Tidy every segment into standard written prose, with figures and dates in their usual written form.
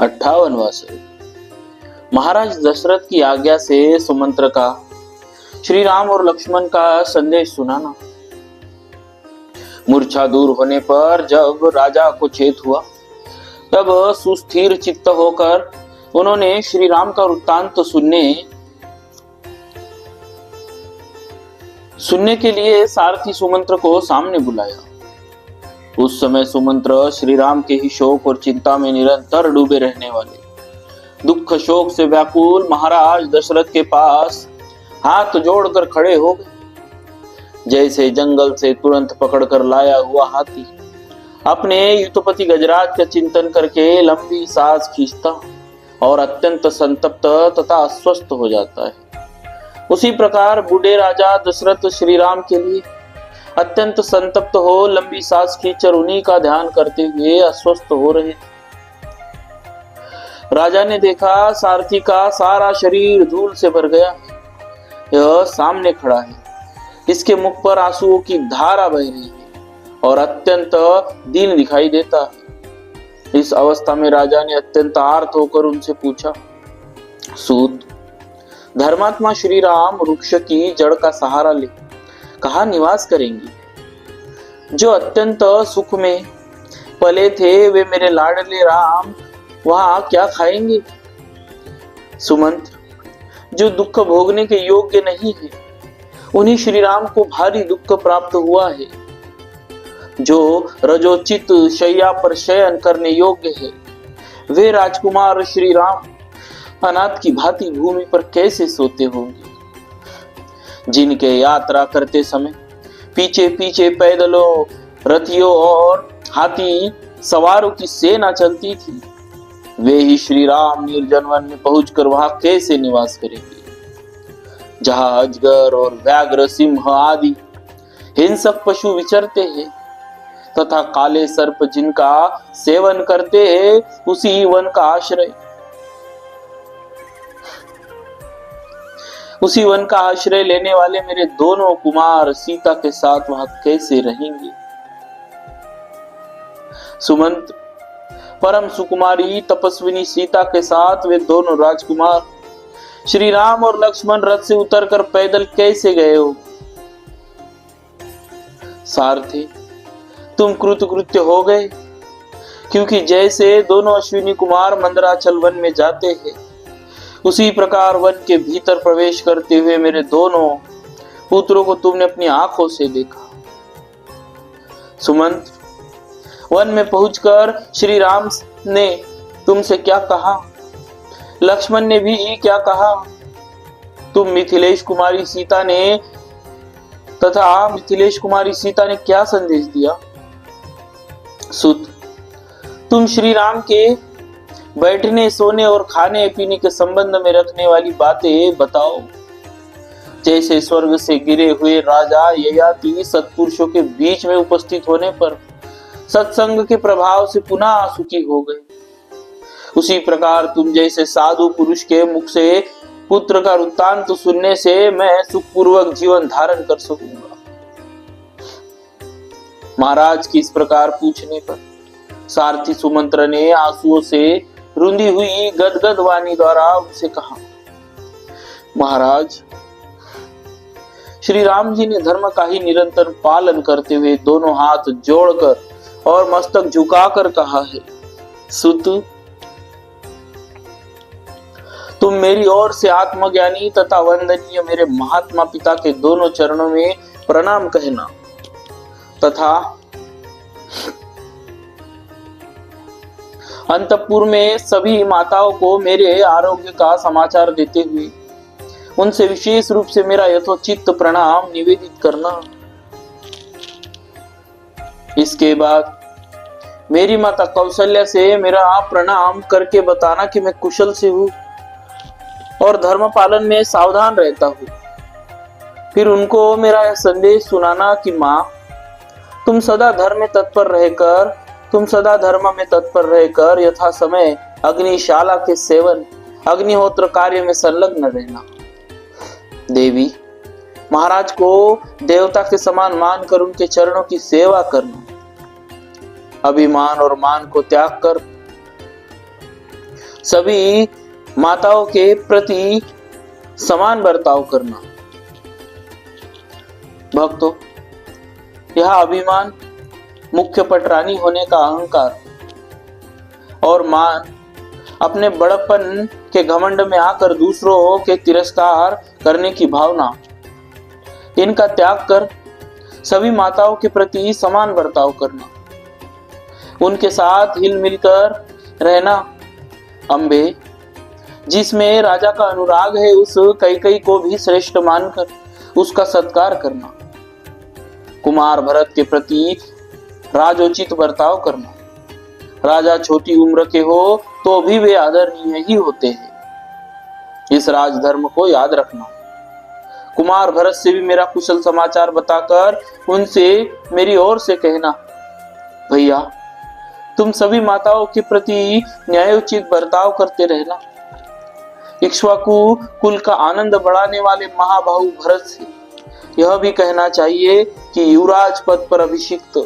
58वां सर्ग। महाराज दशरथ की आज्ञा से सुमंत्र का श्री राम और लक्ष्मण का संदेश सुनाना। मूर्छा दूर होने पर जब राजा को चेत हुआ, तब सुस्थिर चित्त होकर उन्होंने श्री राम का वृत्तांत सुनने के लिए सारथी सुमंत्र को सामने बुलाया। उस समय सुमंत्र श्री राम के ही शोक और चिंता में निरंतर डूबे रहने वाले, दुख शोक से व्याकुल महाराज दशरथ के पास हाथ जोड़कर खड़े हो गए। जैसे जंगल से तुरंत पकड़कर लाया हुआ हाथी अपने युद्धपति गजराज का चिंतन करके लंबी सांस खींचता और अत्यंत संतप्त तथा अस्वस्थ हो जाता है, उसी प्रकार बूढ़े राजा दशरथ श्री राम के लिए अत्यंत संतप्त हो लंबी सांस खींचकर उन्हीं का ध्यान करते हुए अस्वस्थ हो रहे थे। राजा ने देखा सारथी का सारा शरीर धूल से भर गया है, यह सामने खड़ा है, इसके मुख पर आंसुओं की धारा बह रही है और अत्यंत दीन दिखाई देता है। इस अवस्था में राजा ने अत्यंत आर्त होकर उनसे पूछा, सूत, धर्मात्मा श्री राम वृक्ष की जड़ का सहारा ले कहाँ निवास करेंगे? जो अत्यंत सुख में पले थे वे मेरे लाडले राम वहां क्या खाएंगे? सुमंत्र, जो दुख भोगने के योग्य नहीं है उन्हीं श्री राम को भारी दुख प्राप्त हुआ है। जो रजोचित शैया पर शयन करने योग्य है वे राजकुमार श्री राम अनाथ की भांति भूमि पर कैसे सोते होंगे? जिनके यात्रा करते समय पीछे पीछे पैदलों, रथियों और हाथी सवारों की सेना चलती थी, वे ही श्री राम निर्जन वन में पहुंचकर वहां कैसे निवास करेंगे? जहां अजगर और व्याघ्र, सिंह आदि हिंसक पशु विचरते हैं तथा काले सर्प जिनका सेवन करते हैं, उसी वन का आश्रय लेने वाले मेरे दोनों कुमार सीता के साथ वहां कैसे रहेंगे? सुमंत, परम सुकुमारी तपस्विनी सीता के साथ वे दोनों राजकुमार श्री राम और लक्ष्मण रथ से उतरकर पैदल कैसे गए हो? सारथी, तुम कृतकृत्य हो गए, क्योंकि जैसे दोनों अश्विनी कुमार मंदराचल वन में जाते हैं, उसी प्रकार वन के भीतर प्रवेश करते हुए मेरे दोनों पुत्रों को तुमने अपनी आंखों से देखा। सुमंत, वन में पहुंचकर श्री राम ने तुमसे क्या कहा? लक्ष्मण ने भी क्या कहा? तुम मिथिलेश कुमारी सीता ने क्या संदेश दिया? सुत, तुम श्री राम के बैठने, सोने और खाने पीने के संबंध में रखने वाली बातें बताओ। जैसे स्वर्ग से गिरे हुए राजा ययाति सत्पुरुषों के बीच में उपस्थित होने पर सत्संग के प्रभाव से पुनः सुखी हो गए, उसी प्रकार तुम जैसे साधु पुरुष के मुख से पुत्र का वृत्तांत सुनने से मैं सुखपूर्वक जीवन धारण कर सकूंगा। महाराज की इस प्रकार पूछने पर सारथी सुमंत्र ने आंसुओं से रुंधी हुई गदगद वाणी द्वारा उनसे कहा, महाराज, श्री राम जी ने धर्म का ही निरंतर पालन करते हुए दोनों हाथ जोड़कर और मस्तक झुकाकर कहा है, सुत, तुम मेरी ओर से आत्मज्ञानी तथा वंदनीय मेरे महात्मा पिता के दोनों चरणों में प्रणाम कहना तथा अंतपुर में सभी माताओं को मेरे आरोग्य का समाचार देते हुए उनसे विशेष रूप से मेरा यथोचित प्रणाम निवेदित करना। इसके बाद मेरी माता कौशल्या से मेरा प्रणाम करके बताना कि मैं कुशल से हूँ और धर्म पालन में सावधान रहता हूँ। फिर उनको मेरा यह संदेश सुनाना कि माँ, तुम सदा धर्म में तत्पर रहकर यथा समय अग्निशाला के सेवन, अग्निहोत्र कार्य में संलग्न रहना। देवी, महाराज को देवता के समान मानकर उनके चरणों की सेवा करना। अभिमान और मान को त्याग कर सभी माताओं के प्रति समान बर्ताव करना। भक्तों, यह अभिमान, मुख्य पटरानी होने का अहंकार और मान, अपने बड़प्पन के घमंड में आकर दूसरों के तिरस्कार करने की भावना, इनका त्याग कर सभी माताओं के प्रति समान बर्ताव करना, उनके साथ हिल मिलकर रहना। अम्बे, जिसमें राजा का अनुराग है, उस कैकेयी को भी श्रेष्ठ मानकर उसका सत्कार करना। कुमार भरत के प्रति राजोचित बर्ताव करना। राजा छोटी उम्र के हो तो भी वे आदरणीय ही होते हैं। इस राजधर्म को याद रखना। कुमार भरत से भी मेरा कुशल समाचार बताकर उनसे मेरी ओर से कहना, भैया तुम सभी माताओं के प्रति न्यायोचित बर्ताव करते रहना। इक्ष्वाकु कुल का आनंद बढ़ाने वाले महाबाहु भरत से यह भी कहना चाहिए कि युवराज पद पर अभिषिक्त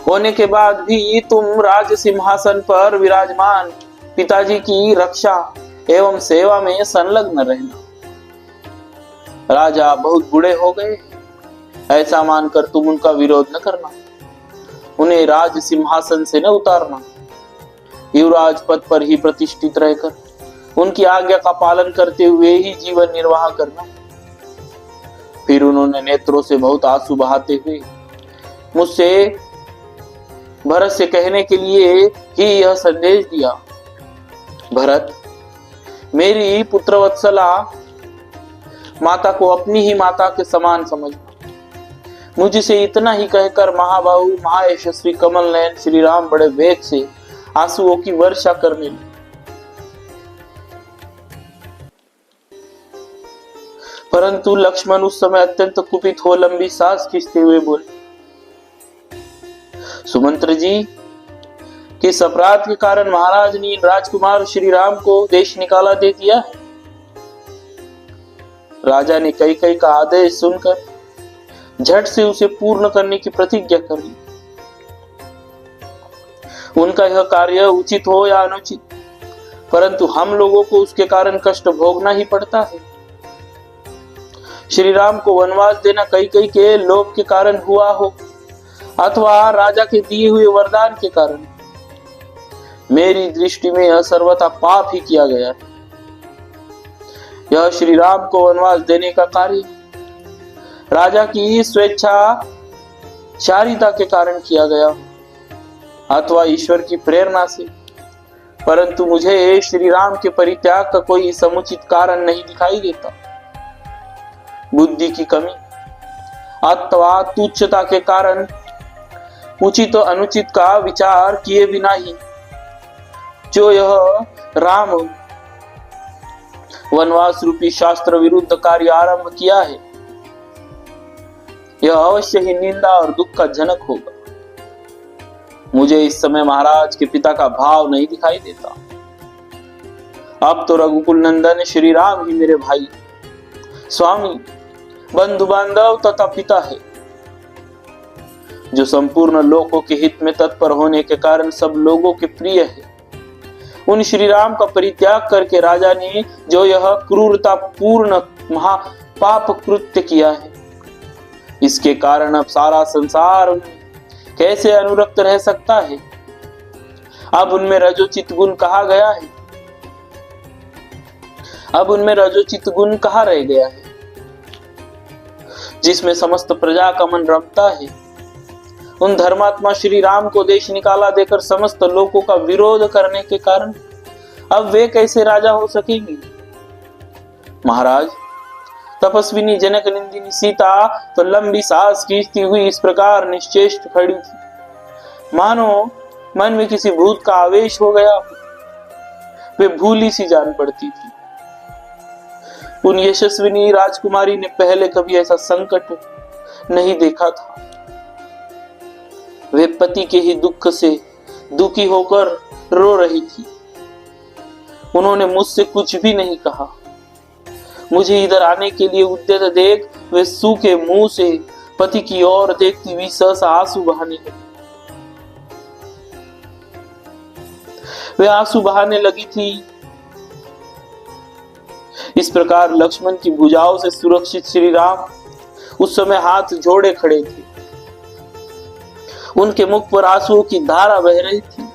होने के बाद भी तुम राज सिंहासन पर विराजमान पिताजी की रक्षा एवं सेवा में संलग्न रहना। राजा बहुत बूढ़े हो गए, ऐसा मानकर तुम उनका विरोध न करना, उन्हें राज सिंहासन से न उतारना। युवराज पद पर ही प्रतिष्ठित रहकर उनकी आज्ञा का पालन करते हुए ही जीवन निर्वाह करना। फिर उन्होंने नेत्रों से बहुत आंसू बहाते हुए मुझसे भरत से कहने के लिए ही यह संदेश दिया, भरत, मेरी पुत्रवत्सला माता को अपनी ही माता के समान समझना। मुझसे इतना ही कहकर महाबाहु महायशस्वी कमल नयन श्री राम बड़े वेग से आंसुओं की वर्षा करने लगे। परंतु लक्ष्मण उस समय अत्यंत कुपित हो लंबी सांस खींचते हुए बोले, सुमंत्र जी, किस अपराध के कारण महाराज ने राजकुमार श्री राम को देश निकाला दे दिया है? राजा ने कैकेयी का आदेश सुनकर झट से उसे पूर्ण करने की प्रतिज्ञा कर ली। उनका यह कार्य उचित हो या अनुचित, परंतु हम लोगों को उसके कारण कष्ट भोगना ही पड़ता है। श्री राम को वनवास देना कैकेयी के लोभ के कारण हुआ हो अथवा राजा के दिए हुए वरदान के कारण, मेरी दृष्टि में यह सर्वथा पाप ही किया गया है। यह श्री राम को वनवास देने का कार्य राजा की स्वेच्छाचारिता के कारण किया गया अथवा ईश्वर की प्रेरणा से, परंतु मुझे श्री राम के परित्याग का कोई समुचित कारण नहीं दिखाई देता। बुद्धि की कमी अथवा तुच्छता के कारण उचित और अनुचित का विचार किए बिना ही जो यह राम वनवास रूपी शास्त्र विरुद्ध कार्य आरंभ किया है, यह अवश्य ही निंदा और दुख का जनक होगा। मुझे इस समय महाराज के पिता का भाव नहीं दिखाई देता। अब तो रघुकुल नंदन श्री राम ही मेरे भाई, स्वामी, बंधु बांधव तथा पिता है, जो संपूर्ण लोकों के हित में तत्पर होने के कारण सब लोगों के प्रिय है। उन श्री राम का परित्याग करके राजा ने जो यह क्रूरता पूर्ण महापाप कृत्य किया है, इसके कारण अब सारा संसार कैसे अनुरक्त रह सकता है? अब उनमें रजोचित गुण कहाँ गया है? अब उनमें रजोचित गुण कहाँ रह गया है, जिसमें समस्त प्रजा का मन रमता है? उन धर्मात्मा श्री राम को देश निकाला देकर समस्त लोगों का विरोध करने के कारण अब वे कैसे राजा हो सकेंगे? महाराज, तपस्विनी जनक नंदिनी सीता तो लंबी सांस खींचती हुई इस प्रकार निश्चेष्ट खड़ी थी, मानो मन में किसी भूत का आवेश हो गया। वे भूली सी जान पड़ती थी। उन यशस्विनी राजकुमारी ने पहले कभी ऐसा संकट नहीं देखा था। वे पति के ही दुख से दुखी होकर रो रही थी। उन्होंने मुझसे कुछ भी नहीं कहा। मुझे इधर आने के लिए उद्यत देख वे सूखे मुंह से पति की ओर देखती हुई सहसा आंसू बहाने लगी। वे आंसू बहाने लगी थी। इस प्रकार लक्ष्मण की भुजाओं से सुरक्षित श्री राम उस समय हाथ जोड़े खड़े थे। उनके मुख पर आंसुओं की धारा बह रही थी।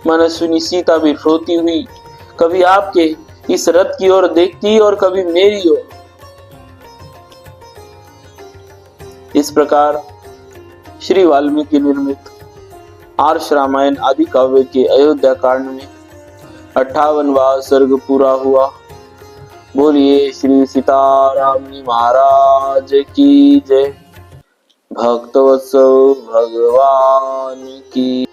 मनस्विनी सीता भी रोती हुई कभी आपके इस रथ की ओर देखती और कभी मेरी ओर। इस प्रकार श्री वाल्मीकि निर्मित आर्ष रामायण आदि काव्य के अयोध्या कांड में 58वां सर्ग पूरा हुआ। बोलिए श्री सीताराम महाराज की जय। भक्तवत्सल भगवान की